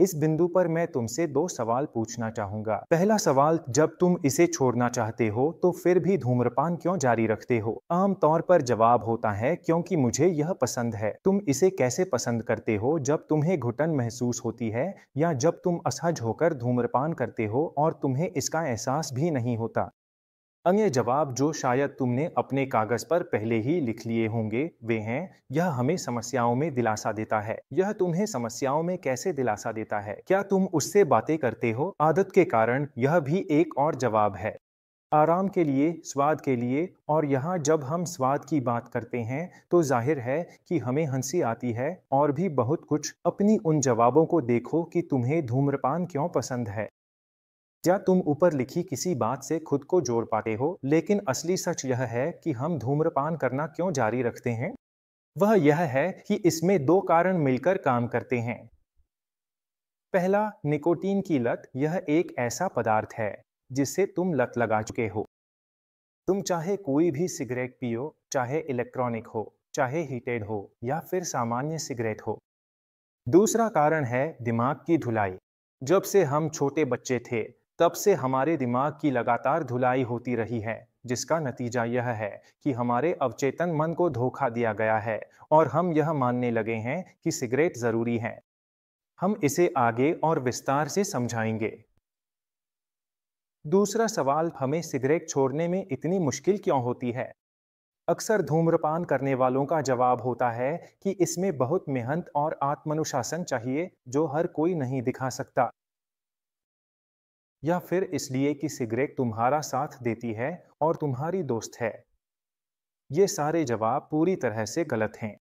इस बिंदु पर मैं तुमसे दो सवाल पूछना चाहूंगा। पहला सवाल, जब तुम इसे छोड़ना चाहते हो तो फिर भी धूम्रपान क्यों जारी रखते हो? आम तौर पर जवाब होता है क्योंकि मुझे यह पसंद है। तुम इसे कैसे पसंद करते हो? जब तुम्हें घुटन महसूस होती है या जब तुम असहज होकर धूम्रपान करते हो और तुम्हें इसका एहसास भी नहीं होता? अन्य जवाब जो शायद तुमने अपने कागज पर पहले ही लिख लिए होंगे वे हैं, यह हमें समस्याओं में दिलासा देता है। यह तुम्हें समस्याओं में कैसे दिलासा देता है? क्या तुम उससे बातें करते हो? आदत के कारण यह भी एक और जवाब है। आराम के लिए, स्वाद के लिए, और यहाँ जब हम स्वाद की बात करते हैं तो जाहिर है कि हमें हंसी आती है और भी बहुत कुछ। अपनी उन जवाबों को देखो कि तुम्हें धूम्रपान क्यों पसंद है। क्या तुम ऊपर लिखी किसी बात से खुद को जोड़ पाते हो? लेकिन असली सच यह है कि हम धूम्रपान करना क्यों जारी रखते हैं। वह यह है कि इसमें दो कारण मिलकर काम करते हैं। पहला, निकोटीन की लत। यह एक ऐसा पदार्थ है जिससे तुम लत लगा चुके हो। तुम चाहे कोई भी सिगरेट पियो, चाहे इलेक्ट्रॉनिक हो, चाहे हीटेड हो या फिर सामान्य सिगरेट हो। दूसरा कारण है दिमाग की धुलाई। जब से हम छोटे बच्चे थे तब से हमारे दिमाग की लगातार धुलाई होती रही है, जिसका नतीजा यह है कि हमारे अवचेतन मन को धोखा दिया गया है और हम यह मानने लगे हैं कि सिगरेट जरूरी है। हम इसे आगे और विस्तार से समझाएंगे। दूसरा सवाल, हमें सिगरेट छोड़ने में इतनी मुश्किल क्यों होती है? अक्सर धूम्रपान करने वालों का जवाब होता है कि इसमें बहुत मेहनत और आत्मानुशासन चाहिए जो हर कोई नहीं दिखा सकता, या फिर इसलिए कि सिगरेट तुम्हारा साथ देती है और तुम्हारी दोस्त है। ये सारे जवाब पूरी तरह से गलत हैं।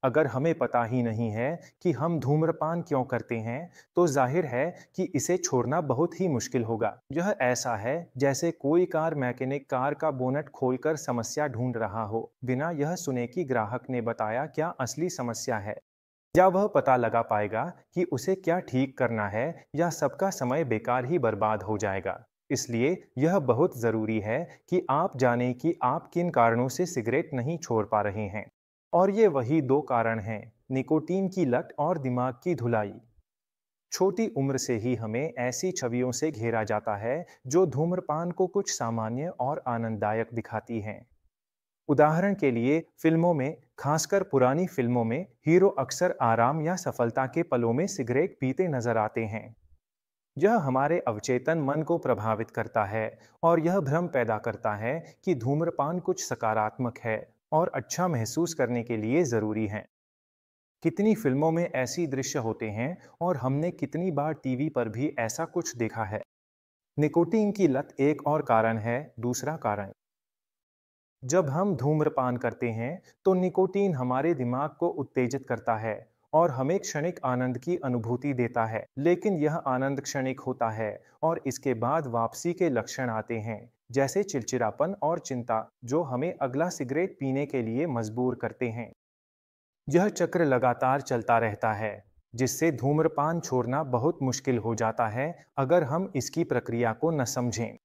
अगर हमें पता ही नहीं है कि हम धूम्रपान क्यों करते हैं, तो जाहिर है कि इसे छोड़ना बहुत ही मुश्किल होगा। यह ऐसा है जैसे कोई कार मैकेनिक कार का बोनट खोलकर समस्या ढूंढ रहा हो, बिना यह सुने कि ग्राहक ने बताया क्या असली समस्या है। क्या वह पता लगा पाएगा कि उसे क्या ठीक करना है, या सबका समय बेकार ही बर्बाद हो जाएगा। इसलिए यह बहुत ज़रूरी है कि आप जानें कि आप किन कारणों से सिगरेट नहीं छोड़ पा रहे हैं। और ये वही दो कारण हैं, निकोटीन की लत और दिमाग की धुलाई। छोटी उम्र से ही हमें ऐसी छवियों से घेरा जाता है जो धूम्रपान को कुछ सामान्य और आनंददायक दिखाती हैं। उदाहरण के लिए, फिल्मों में, खासकर पुरानी फिल्मों में, हीरो अक्सर आराम या सफलता के पलों में सिगरेट पीते नजर आते हैं। यह हमारे अवचेतन मन को प्रभावित करता है और यह भ्रम पैदा करता है कि धूम्रपान कुछ सकारात्मक है और अच्छा महसूस करने के लिए जरूरी है। कितनी फिल्मों में ऐसी दृश्य होते हैं और हमने कितनी बार टीवी पर भी ऐसा कुछ देखा है। निकोटीन की लत एक और कारण है। दूसरा कारण, जब हम धूम्रपान करते हैं तो निकोटीन हमारे दिमाग को उत्तेजित करता है और हमें क्षणिक आनंद की अनुभूति देता है। लेकिन यह आनंद क्षणिक होता है और इसके बाद वापसी के लक्षण आते हैं, जैसे चिड़चिड़ापन और चिंता, जो हमें अगला सिगरेट पीने के लिए मजबूर करते हैं। यह चक्र लगातार चलता रहता है, जिससे धूम्रपान छोड़ना बहुत मुश्किल हो जाता है अगर हम इसकी प्रक्रिया को न समझें।